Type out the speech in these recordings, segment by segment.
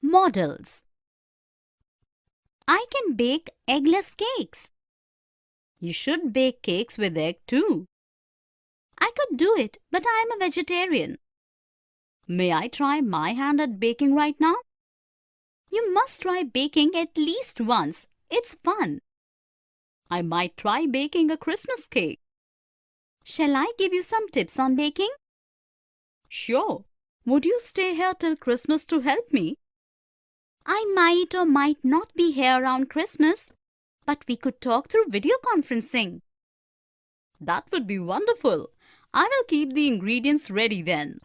Modals. I can bake eggless cakes. You should bake cakes with egg too. I could do it, but I am a vegetarian. May I try my hand at baking right now? You must try baking at least once. It's fun. I might try baking a Christmas cake. Shall I give you some tips on baking? Sure. Would you stay here till Christmas to help me? I might or might not be here around Christmas, but we could talk through video conferencing. That would be wonderful. I will keep the ingredients ready then.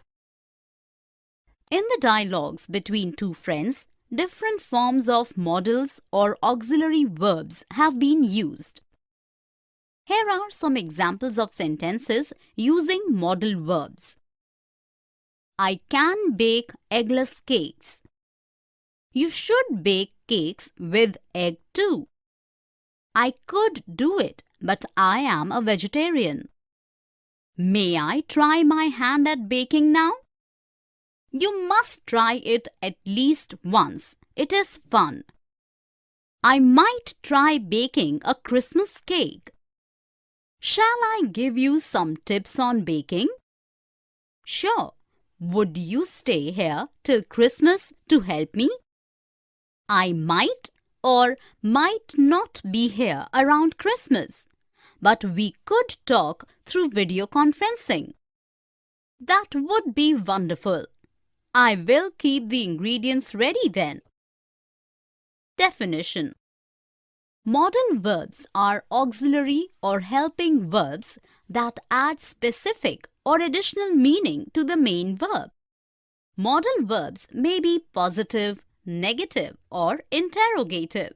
In the dialogues between two friends, different forms of modals or auxiliary verbs have been used. Here are some examples of sentences using modal verbs. I can bake eggless cakes. You should bake cakes with egg too. I could do it, but I am a vegetarian. May I try my hand at baking now? You must try it at least once. It is fun. I might try baking a Christmas cake. Shall I give you some tips on baking? Sure. Would you stay here till Christmas to help me? I might or might not be here around Christmas, but we could talk through video conferencing. That would be wonderful. I will keep the ingredients ready then. Definition. Modal verbs are auxiliary or helping verbs that add specific or additional meaning to the main verb. Modal verbs may be positive, negative, or interrogative.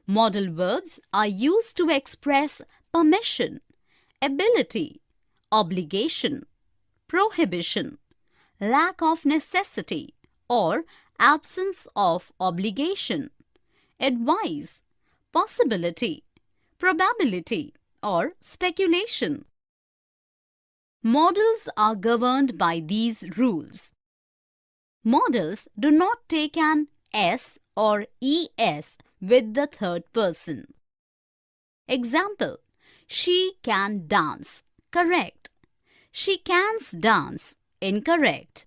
Modal verbs are used to express permission, ability, obligation, prohibition, lack of necessity, or absence of obligation, advice, possibility, probability, or speculation. Modals are governed by these rules. Modals do not take an S or ES with the third person. Example, she can dance. Correct. She can's dance. Incorrect.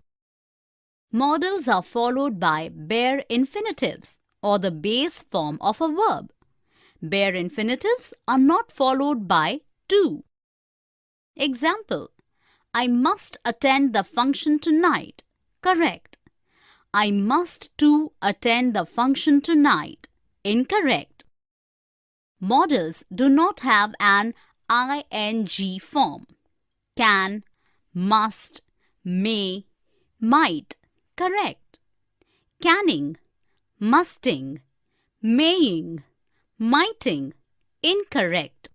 Modals are followed by bare infinitives or the base form of a verb. Bare infinitives are not followed by to. Example, I must attend the function tonight. Correct. I must too attend the function tonight. Incorrect. Modals do not have an ing form. Can, must, may, might. Correct. Canning, musting, maying, mighting. Incorrect.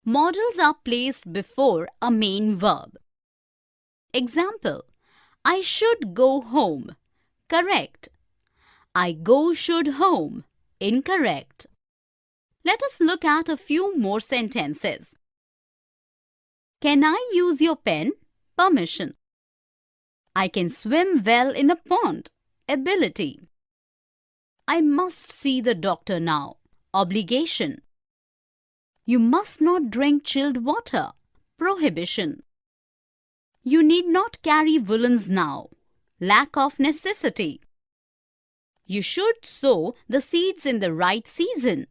Modals are placed before a main verb. Example, I should go home. Correct. I go should home. Incorrect. Let us look at a few more sentences. Can I use your pen? Permission. I can swim well in a pond. Ability. I must see the doctor now. Obligation. You must not drink chilled water. Prohibition. You need not carry woolens now. Lack of necessity. You should sow the seeds in the right season.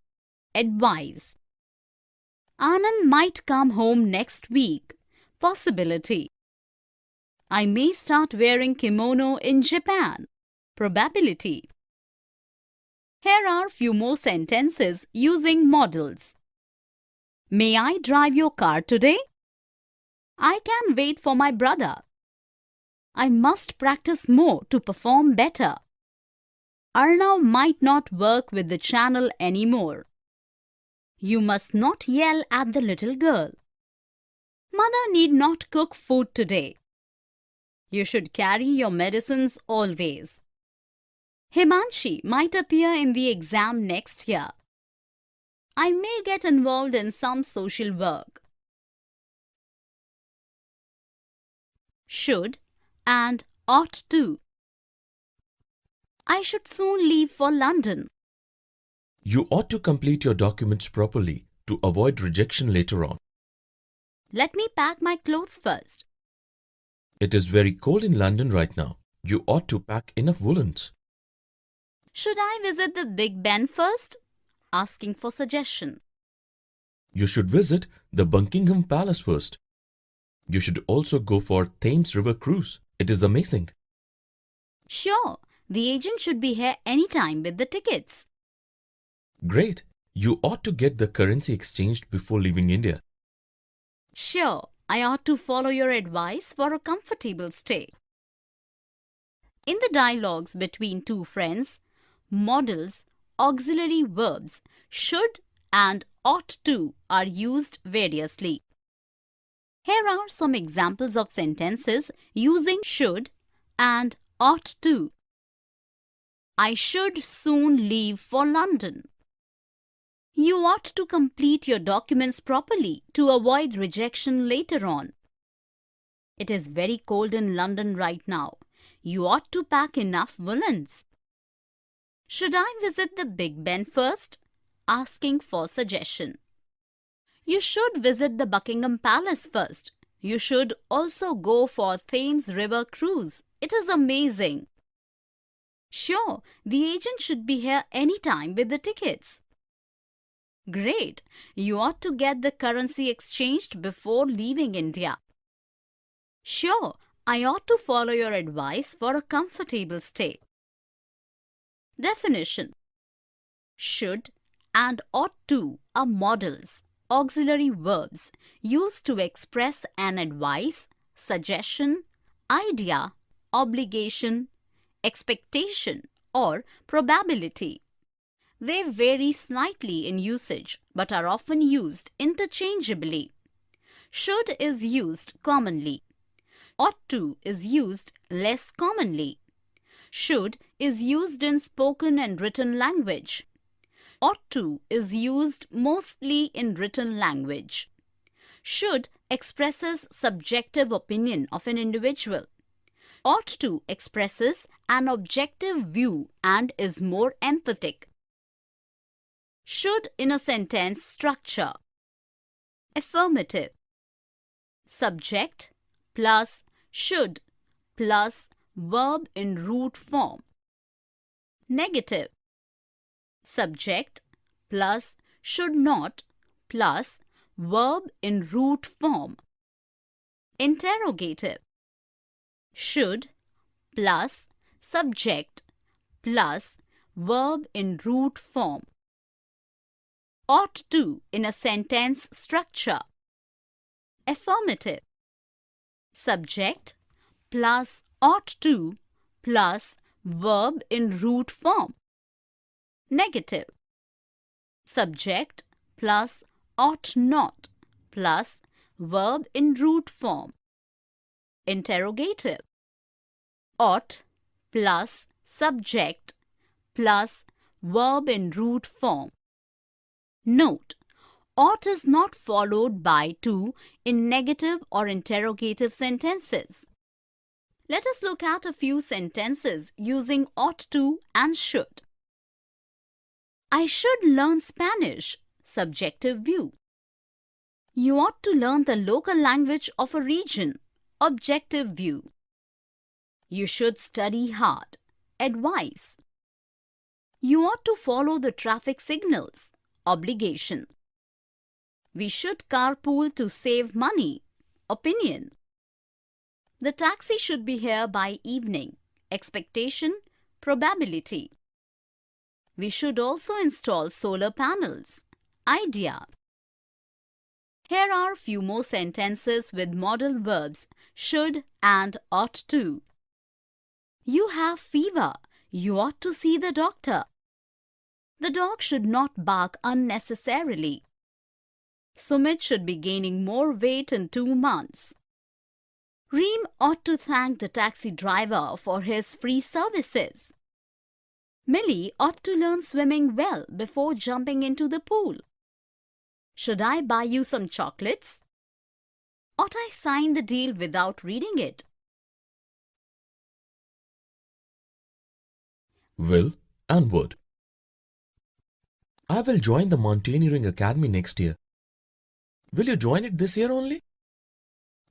Advice. Anand might come home next week. Possibility. I may start wearing kimono in Japan. Probability. Here are few more sentences using modals. May I drive your car today? I can wait for my brother. I must practice more to perform better. Arnav might not work with the channel anymore. You must not yell at the little girl. Mother need not cook food today. You should carry your medicines always. Himanshi might appear in the exam next year. I may get involved in some social work. Should and ought to. I should soon leave for London. You ought to complete your documents properly to avoid rejection later on. Let me pack my clothes first. It is very cold in London right now. You ought to pack enough woolens. Should I visit the Big Ben first? Asking for suggestion. You should visit the Buckingham Palace first. You should also go for Thames River cruise. It is amazing. Sure, the agent should be here anytime with the tickets. Great. You ought to get the currency exchanged before leaving India. Sure, I ought to follow your advice for a comfortable stay. In the dialogues between two friends, modals, auxiliary verbs should and ought to are used variously. Here are some examples of sentences using should and ought to. I should soon leave for London. You ought to complete your documents properly to avoid rejection later on. It is very cold in London right now. You ought to pack enough woolens. Should I visit the Big Ben first? Asking for suggestion. You should visit the Buckingham Palace first. You should also go for Thames River cruise. It is amazing. Sure, the agent should be here anytime with the tickets. Great, you ought to get the currency exchanged before leaving India. Sure, I ought to follow your advice for a comfortable stay. Definition. Should and ought to are modals, auxiliary verbs used to express an advice, suggestion, idea, obligation, expectation, or probability. They vary slightly in usage but are often used interchangeably. Should is used commonly. Ought to is used less commonly. Should is used in spoken and written language. Ought to is used mostly in written language. Should expresses subjective opinion of an individual. Ought to expresses an objective view and is more emphatic. Should in a sentence structure. Affirmative. Subject plus should plus verb in root form. Negative. Subject plus should not plus verb in root form. Interrogative. Should plus subject plus verb in root form. Ought to in a sentence structure. Affirmative. Subject plus ought to plus verb in root form. Negative. Subject plus ought not plus verb in root form. Interrogative. Ought plus subject plus verb in root form. Note, ought is not followed by to in negative or interrogative sentences. Let us look at a few sentences using ought to and should. I should learn Spanish. Subjective view. You ought to learn the local language of a region. Objective view. You should study hard. Advice. You ought to follow the traffic signals. Obligation. We should carpool to save money. Opinion. The taxi should be here by evening. Expectation, probability. We should also install solar panels. Idea. Here are a few more sentences with modal verbs should and ought to. You have fever. You ought to see the doctor. The dog should not bark unnecessarily. Sumit should be gaining more weight in 2 months. Reem ought to thank the taxi driver for his free services. Millie ought to learn swimming well before jumping into the pool. Should I buy you some chocolates? Ought I sign the deal without reading it? will and would. I will join the Mountaineering Academy next year. Will you join it this year only?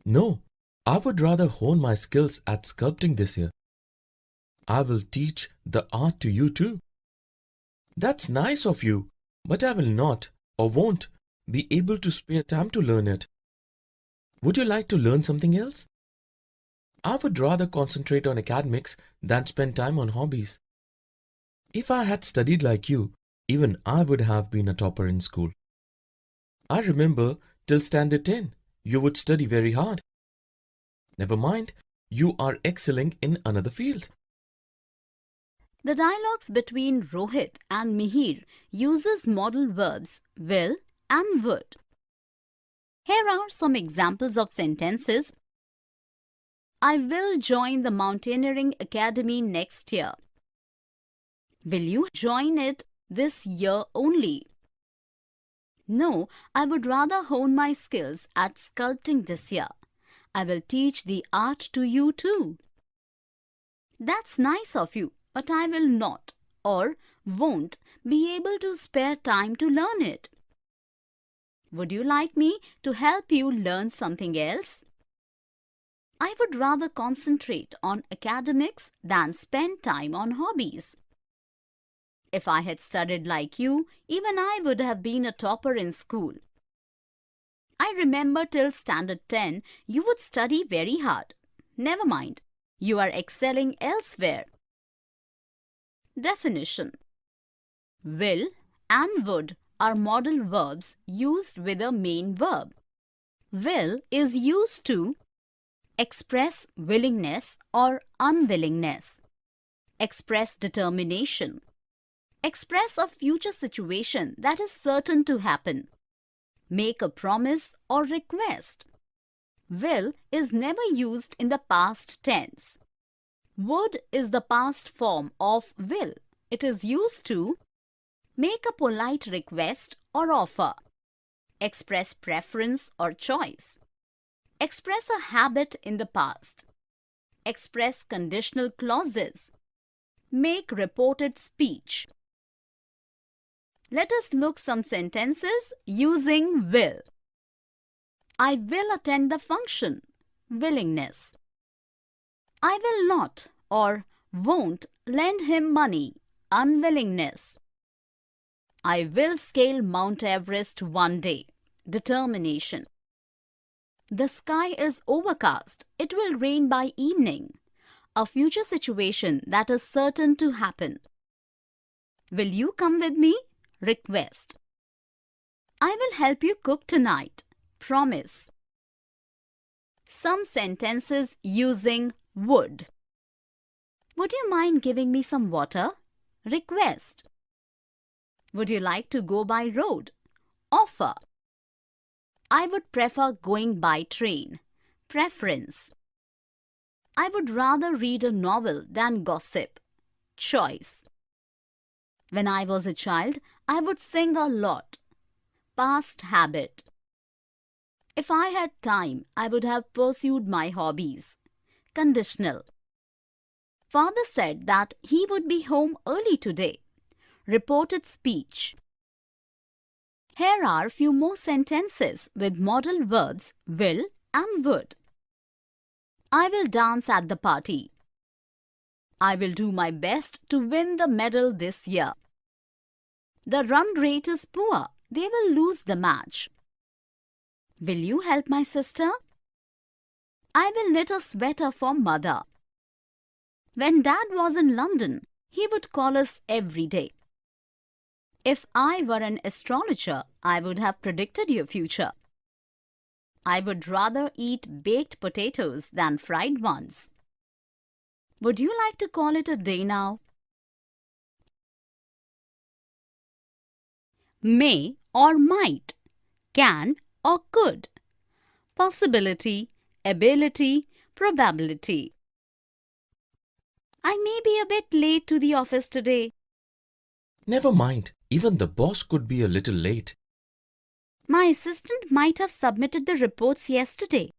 No, I would rather hone my skills at sculpting this year. I will teach the art to you too. That's nice of you, but I will not or won't be able to spare time to learn it. Would you like to learn something else? I would rather concentrate on academics than spend time on hobbies. If I had studied like you, even I would have been a topper in school. I remember till standard 10, you would study very hard. Never mind, you are excelling in another field. The dialogues between Rohit and Mihir uses modal verbs will and would. Here are some examples of sentences. I will join the Mountaineering Academy next year. Will you join it this year only? No, I would rather hone my skills at sculpting this year. I will teach the art to you too. That's nice of you, but I will not or won't be able to spare time to learn it. Would you like me to help you learn something else? I would rather concentrate on academics than spend time on hobbies. If I had studied like you, even I would have been a topper in school. I remember till standard 10, you would study very hard. Never mind, you are excelling elsewhere. Definition: will and would are modal verbs used with a main verb. Will is used to express willingness or unwillingness, express determination, express a future situation that is certain to happen, make a promise or request. Will is never used in the past tense. Would is the past form of will. It is used to make a polite request or offer, express preference or choice, express a habit in the past, express conditional clauses, make reported speech. Let us look some sentences using will. I will attend the function. Willingness. I will not or won't lend him money. Unwillingness. I will scale Mount Everest one day. Determination. The sky is overcast. It will rain by evening. A future situation that is certain to happen. Will you come with me? Request. I will help you cook tonight. Promise. Some sentences using would. Would you mind giving me some water? Request. Would you like to go by road? Offer. I would prefer going by train. Preference. I would rather read a novel than gossip. Choice. When I was a child, I would sing a lot. Past habit. If I had time, I would have pursued my hobbies. Conditional. Father said that he would be home early today. Reported speech. Here are few more sentences with modal verbs will and would. I will dance at the party. I will do my best to win the medal this year. The run rate is poor. They will lose the match. Will you help my sister? I will knit a sweater for mother. When Dad was in London, he would call us every day. If I were an astrologer, I would have predicted your future. I would rather eat baked potatoes than fried ones. Would you like to call it a day now? May or might, can or could, possibility, ability, probability. I may be a bit late to the office today. Never mind, even the boss could be a little late. My assistant might have submitted the reports yesterday.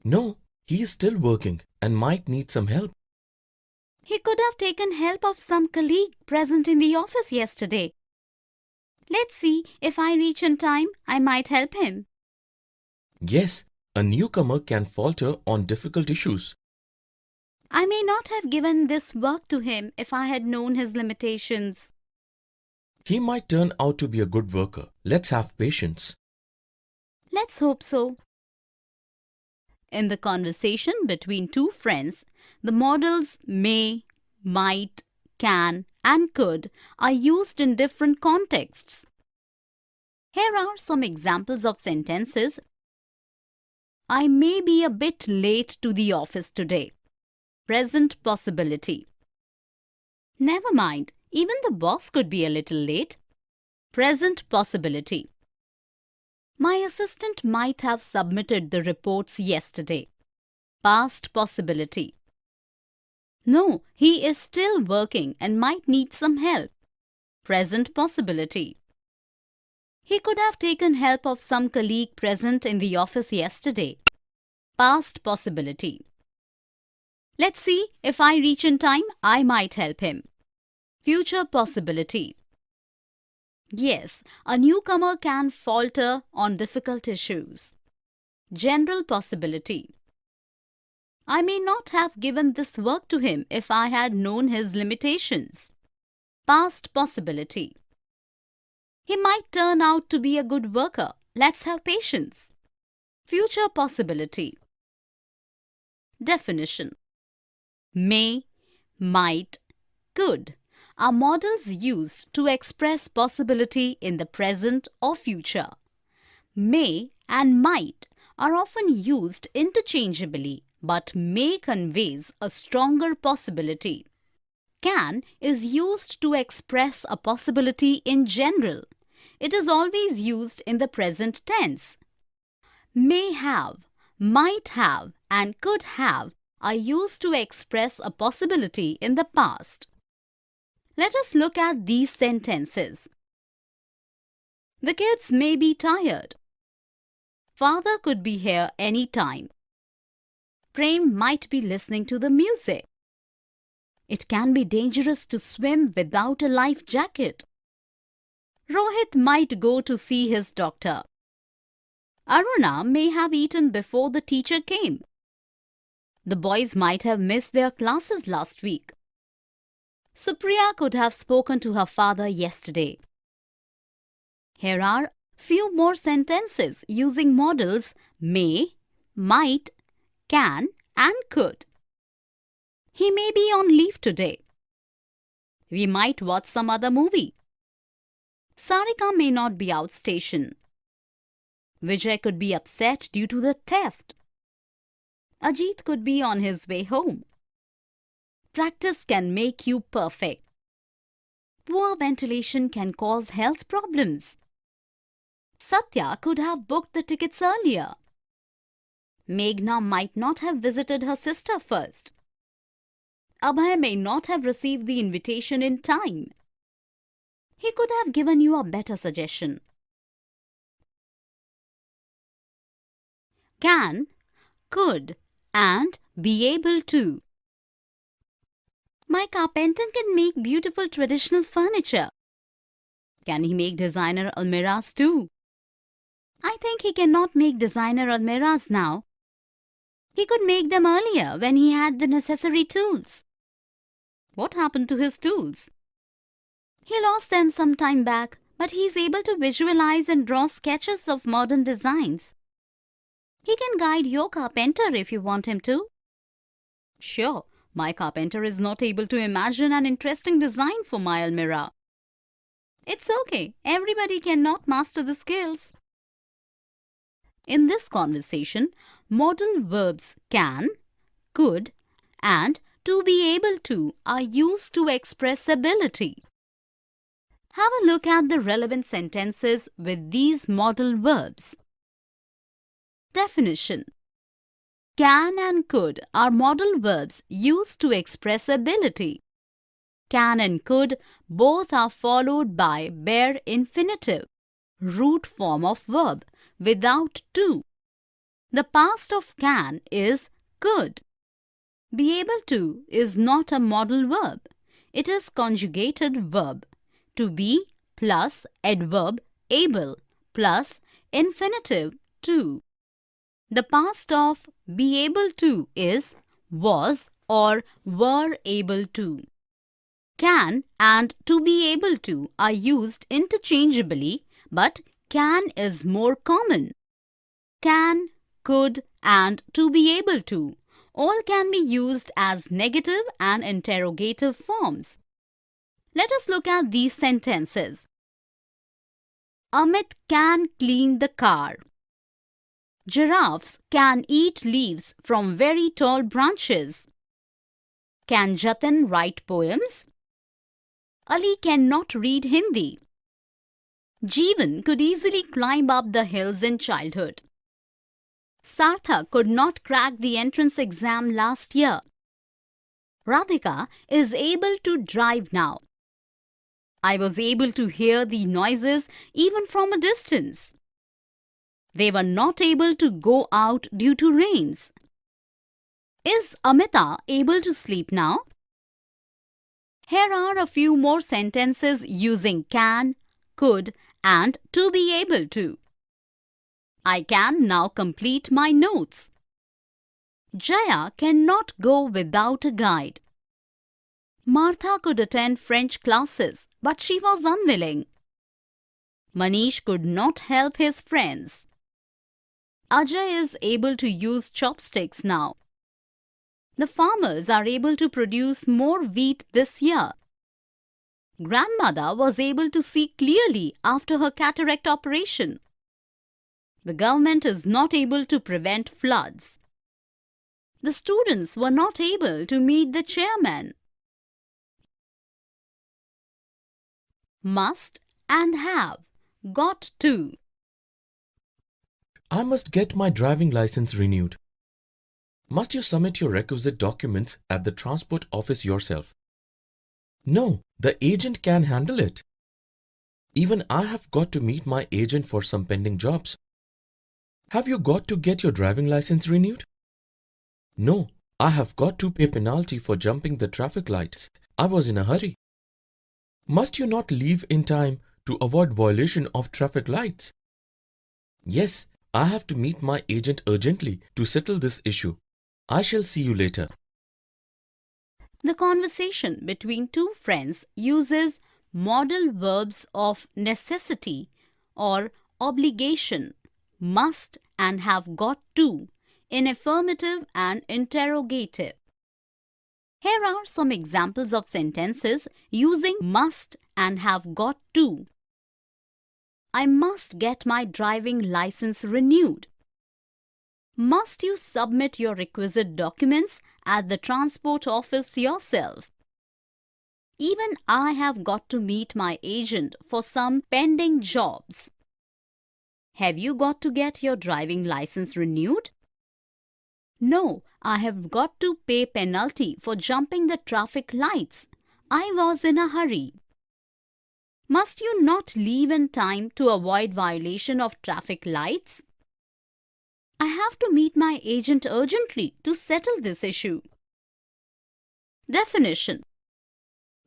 No, he is still working and might need some help. He could have taken help of some colleague present in the office yesterday. Let's see, if I reach in time, I might help him. Yes, a newcomer can falter on difficult issues. I may not have given this work to him if I had known his limitations. He might turn out to be a good worker. Let's have patience. Let's hope so. In the conversation between two friends, the modals may, might, can, and could are used in different contexts. Here are some examples of sentences. I may be a bit late to the office today. Present possibility. Never mind, even the boss could be a little late. Present possibility. My assistant might have submitted the reports yesterday. Past possibility. No, he is still working and might need some help. Present possibility. He could have taken help of some colleague present in the office yesterday. Past possibility. Let's see, if I reach in time, I might help him. Future possibility. Yes, a newcomer can falter on difficult issues. General possibility. I may not have given this work to him if I had known his limitations. Past possibility. He might turn out to be a good worker. Let's have patience. Future possibility. Definition. May, might, could are modals used to express possibility in the present or future. May and might are often used interchangeably, but may conveys a stronger possibility. Can is used to express a possibility in general. It is always used in the present tense. May have, might have, and could have are used to express a possibility in the past. Let us look at these sentences. The kids may be tired. Father could be here any time. Prem might be listening to the music. It can be dangerous to swim without a life jacket. Rohit might go to see his doctor. Aruna may have eaten before the teacher came. The boys might have missed their classes last week. Supriya could have spoken to her father yesterday. Here are few more sentences using modals may, might, can, and could. He may be on leave today. We might watch some other movie. Sarika may not be outstation. Vijay could be upset due to the theft. Ajit could be on his way home. Practice can make you perfect. Poor ventilation can cause health problems. Satya could have booked the tickets earlier. Meghna might not have visited her sister first. Abhay may not have received the invitation in time. He could have given you a better suggestion. Can, could, and be able to. My carpenter can make beautiful traditional furniture. Can he make designer almirahs too? I think he cannot make designer almirahs now. He could make them earlier when he had the necessary tools. What happened to his tools? He lost them some time back, but he is able to visualize and draw sketches of modern designs. He can guide your carpenter if you want him to. Sure, my carpenter is not able to imagine an interesting design for my almirah. It's okay, everybody cannot master the skills. In this conversation, modal verbs can, could, and to be able to are used to express ability. Have a look at the relevant sentences with these modal verbs. Definition. Can and could are modal verbs used to express ability. Can and could both are followed by bare infinitive, root form of verb, without to. The past of can is could. Be able to is not a modal verb. It is conjugated verb. To be plus adverb able plus infinitive to. The past of be able to is was or were able to. Can and to be able to are used interchangeably, but can is more common. Can, could, and to be able to all can be used as negative and interrogative forms. Let us look at these sentences. Amit can clean the car. Giraffes can eat leaves from very tall branches. Can Jatin write poems? Ali cannot read Hindi. Jeevan could easily climb up the hills in childhood. Sartha could not crack the entrance exam last year. Radhika is able to drive now. I was able to hear the noises even from a distance. They were not able to go out due to rains. Is Amita able to sleep now? Here are a few more sentences using can, could, and to be able to. I can now complete my notes. Jaya cannot go without a guide. Martha could attend French classes, but she was unwilling. Manish could not help his friends. Ajay is able to use chopsticks now. The farmers are able to produce more wheat this year. Grandmother was able to see clearly after her cataract operation. The government is not able to prevent floods. The students were not able to meet the chairman. Must and have, got to. I must get my driving license renewed. Must you submit your requisite documents at the transport office yourself? No, the agent can handle it. Even I have got to meet my agent for some pending jobs. Have you got to get your driving license renewed? No, I have got to pay penalty for jumping the traffic lights. I was in a hurry. Must you not leave in time to avoid violation of traffic lights? Yes, I have to meet my agent urgently to settle this issue. I shall see you later. The conversation between two friends uses modal verbs of necessity or obligation, must and have got to, in affirmative and interrogative. Here are some examples of sentences using must and have got to. I must get my driving license renewed. Must you submit your requisite documents at the transport office yourself? Even I have got to meet my agent for some pending jobs. Have you got to get your driving license renewed? No, I have got to pay penalty for jumping the traffic lights. I was in a hurry. Must you not leave in time to avoid violation of traffic lights? I have to meet my agent urgently to settle this issue. Definition.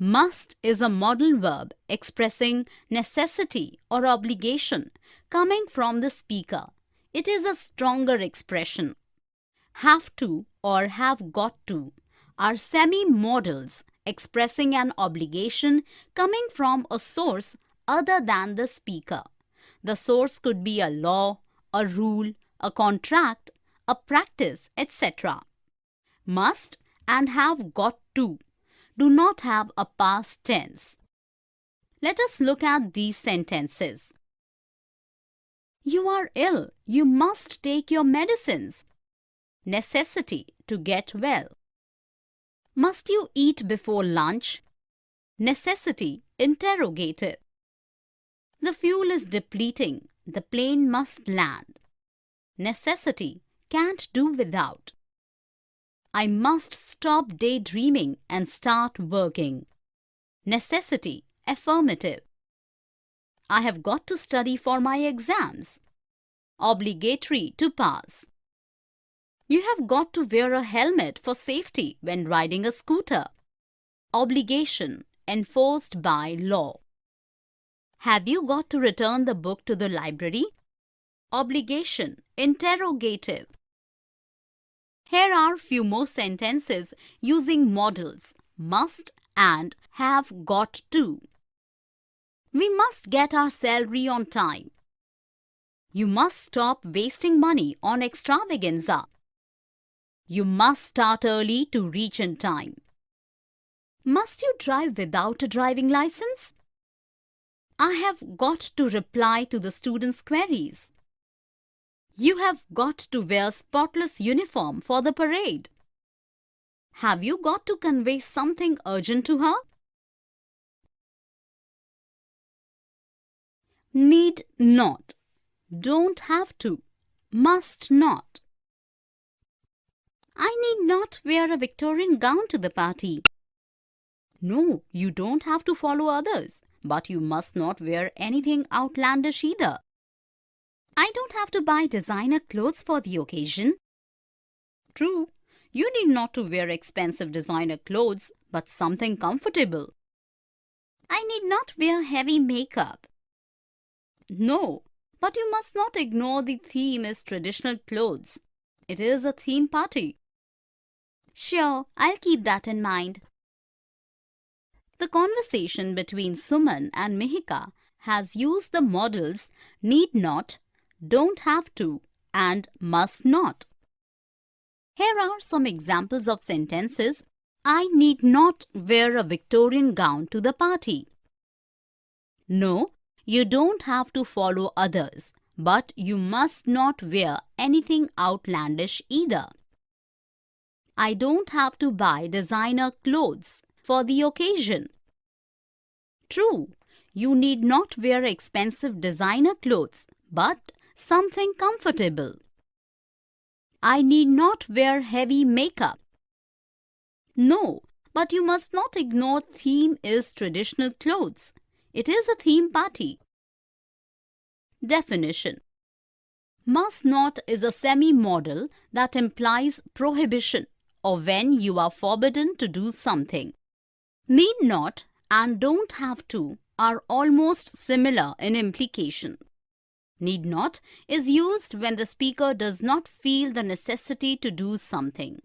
Must is a modal verb expressing necessity or obligation coming from the speaker. It is a stronger expression. Have to or have got to are semi-modals expressing an obligation coming from a source other than the speaker. The source could be a law, a rule, a contract, a practice, etc. Must and have got to do not have a past tense. Let us look at these sentences. You are ill. You must take your medicines. Necessity to get well. Must you eat before lunch? Necessity interrogative. The fuel is depleting. The plane must land. Necessity can't do without. I must stop daydreaming and start working. Necessity affirmative. I have got to study for my exams. Obligatory to pass. You have got to wear a helmet for safety when riding a scooter. Obligation enforced by law. Have you got to return the book to the library? Obligation interrogative. Here are few more sentences using modals must and have got to. We must get our salary on time. You must stop wasting money on extravaganza. You must start early to reach in time. Must you drive without a driving license? I have got to reply to the students' queries. You have got to wear spotless uniform for the parade. Have you got to convey something urgent to her? Need not. Don't have to. Must not. I need not wear a Victorian gown to the party. No, you don't have to follow others, but you must not wear anything outlandish either. I don't have to buy designer clothes for the occasion. True, you need not to wear expensive designer clothes, but something comfortable. I need not wear heavy makeup. No, but you must not ignore the theme is traditional clothes. It is a theme party. Sure, I'll keep that in mind. The conversation between Suman and Mihika has used the modals need not, don't have to, and must not. Here are some examples of sentences. I need not wear a Victorian gown to the party. No, you don't have to follow others, but you must not wear anything outlandish either. I don't have to buy designer clothes for the occasion. True, you need not wear expensive designer clothes, but something comfortable. I need not wear heavy makeup. No, but you must not ignore theme is traditional clothes. It is a theme party. Definition. Must not is a semi-modal that implies prohibition or when you are forbidden to do something. Need not and don't have to are almost similar in implication. Need not is used when the speaker does not feel the necessity to do something.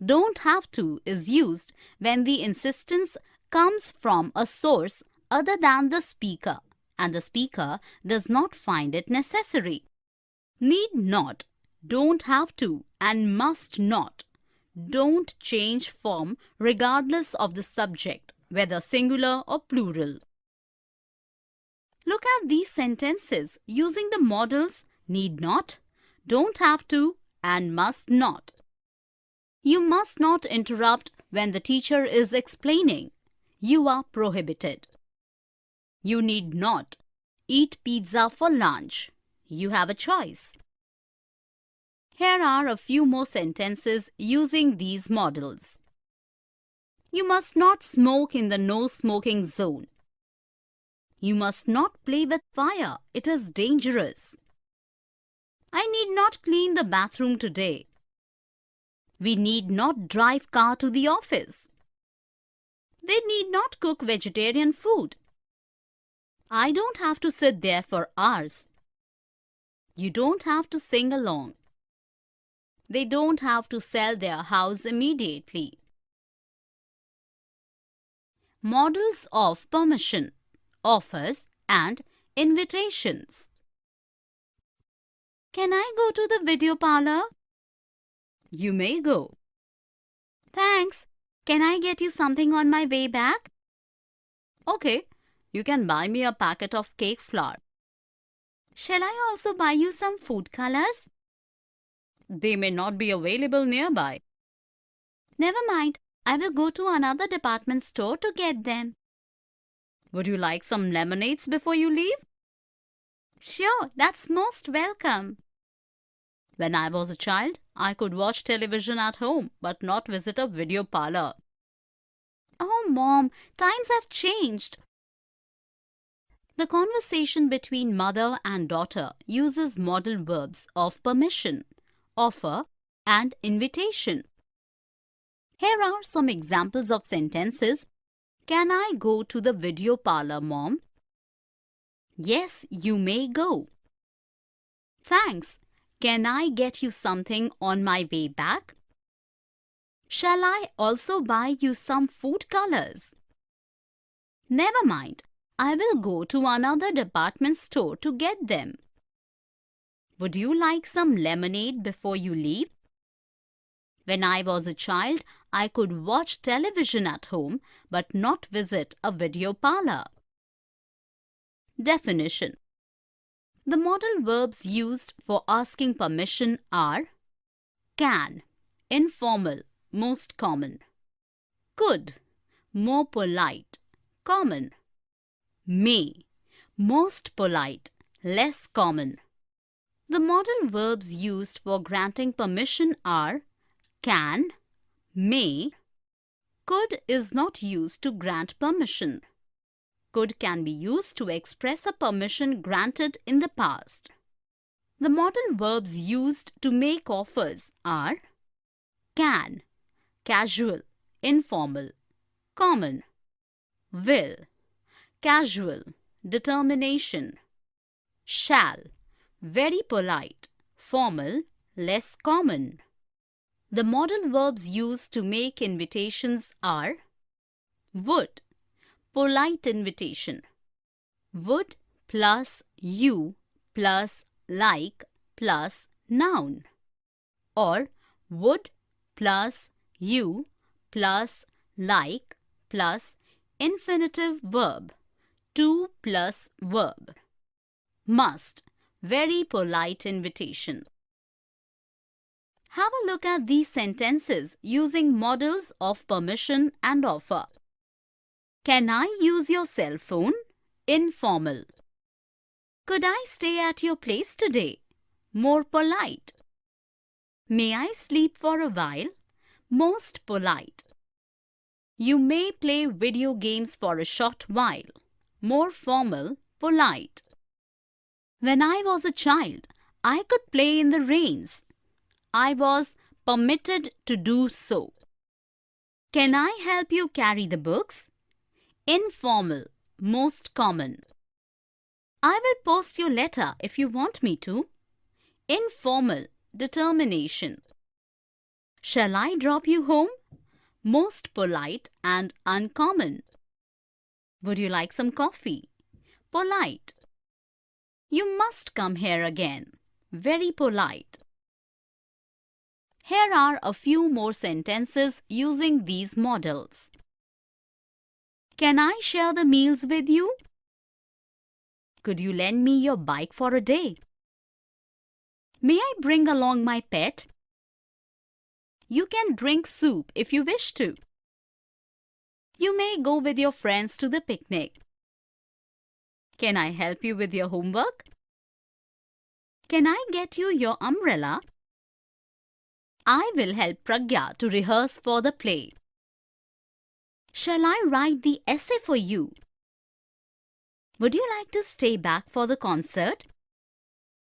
Don't have to is used when the insistence comes from a source other than the speaker and the speaker does not find it necessary. Need not, don't have to, and must not don't change form regardless of the subject, whether singular or plural. Look at these sentences using the modals need not, don't have to, and must not. You must not interrupt when the teacher is explaining. You are prohibited. You need not eat pizza for lunch. You have a choice. Here are a few more sentences using these modals. You must not smoke in the no smoking zone. You must not play with fire. It is dangerous. I need not clean the bathroom today. We need not drive car to the office. They need not cook vegetarian food. I don't have to sit there for hours. You don't have to sing along. They don't have to sell their house immediately. Modals of permission, offers and invitations. Can I go to the video parlor? You may go. Thanks. Can I get you something on my way back? Okay, you can buy me a packet of cake flour. Shall I also buy you some food colors? They may not be available nearby. Never mind. I will go to another department store to get them. Would you like some lemonades before you leave? Sure, that's most welcome. When I was a child, I could watch television at home but not visit a video parlor. Oh, Mom, times have changed. The conversation between mother and daughter uses modal verbs of permission, offer and invitation. Here are some examples of sentences. Can I go to the video parlor, Mom? Yes, you may go. Thanks. Can I get you something on my way back? Shall I also buy you some food colors? Never mind. I will go to another department store to get them. Would you like some lemonade before you leave? When I was a child, I could watch television at home but not visit a video parlor. Definition. The modal verbs used for asking permission are can, informal, most common; could, more polite, common; may, most polite, less common. The modal verbs used for granting permission are can, may. Could is not used to grant permission. Could can be used to express a permission granted in the past. The modal verbs used to make offers are can, casual, informal, common; will, casual, determination; shall, very polite, formal, less common. The modal verbs used to make invitations are would, polite invitation; would plus you plus like plus noun; or would plus you plus like plus infinitive verb, to plus verb; must, very polite invitation. Have a look at these sentences using modals of permission and offer. Can I use your cell phone? Informal. Could I stay at your place today? More polite. May I sleep for a while? Most polite. You may play video games for a short while. More formal, polite. When I was a child, I could play in the rains. I was permitted to do so. Can I help you carry the books? Informal, most common. I will post your letter if you want me to. Informal, determination. Shall I drop you home? Most polite and uncommon. Would you like some coffee? Polite. You must come here again. Very polite. Here are a few more sentences using these modals. Can I share the meals with you? Could you lend me your bike for a day? May I bring along my pet? You can drink soup if you wish to. You may go with your friends to the picnic. Can I help you with your homework? Can I get you your umbrella? I will help Pragya to rehearse for the play. Shall I write the essay for you? Would you like to stay back for the concert?